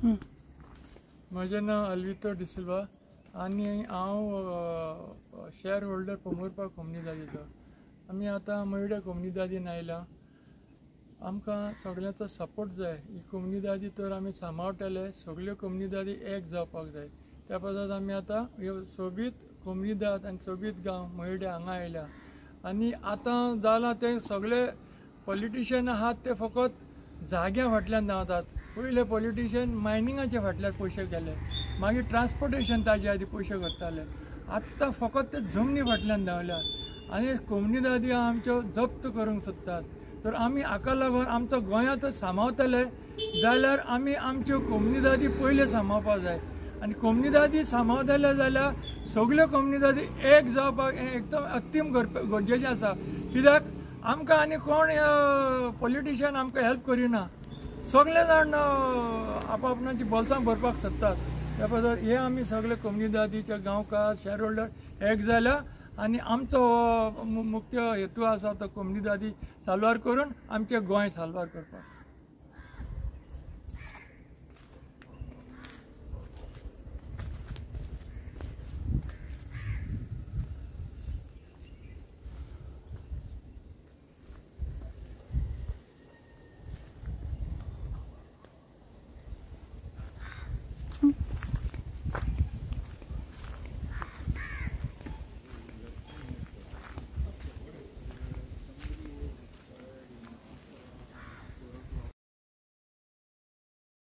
म्हजें नांव अल्वितो डिसिल्वा आनी हांव शेअर होल्डर पोमुरपा कोम्युनिदादीचो। आमी आतां मयडे कोम्युनिदादीन आयला। आमकां सगळ्यांचो सपोर्ट जाय। ही कोम्युनिदादी तर आमी सांबाळटले, सगळ्यो कोम्युनिदादी एक जावपाक जाय। त्या पद्दत आमी आतां ह्यो सोबीत कोम्युनिदाद आनी सोबीत गांव मयडे हांगा आयल्या। आनी आतां जालां ते सगळे पॉलिटिशियन आहात ते फकत जाग्या फाटल्यान धांवतात। पयले पॉलिटिशियन मायनिंगाचे फाटल्यान पयशे गेले, मागीर ट्रान्सपोर्टेशन ताजे आदी पयशे करताले। आत्तां फकत ते जमनी फाटल्यान धांवल्यात आनी कोम्युनिदादी आमच्यो जप्त करूंक सोदतात। तर आमी हाका लागून आमचो गोंयांत सांबाळटले जाल्यार आमी आमच्यो कोम्युनिदादी पयले सांबाळपाक जाय। आनी कोम्युनिदादी सांबाळटले जाल्यार सगळ्यो कोम्युनिदादी एक जावपाक एकदम अत्यंत गरजेचें आसा। कित्याक आमकां आनी कोण पॉलिटिशियन आमकां हेल्प करिना, सगळे जाण आपआपणाची बोल्सां भरपाक सोदतात। त्या बद्दल हे आमी सगळे कोम्युनिदादीचे गांवकार शेअर होल्डर एक जाल्या आनी आमचो मुख्य हेतू आसा तो कोम्युनिदादी साल्वार करून आमचें गोंय साल्वार करपाक।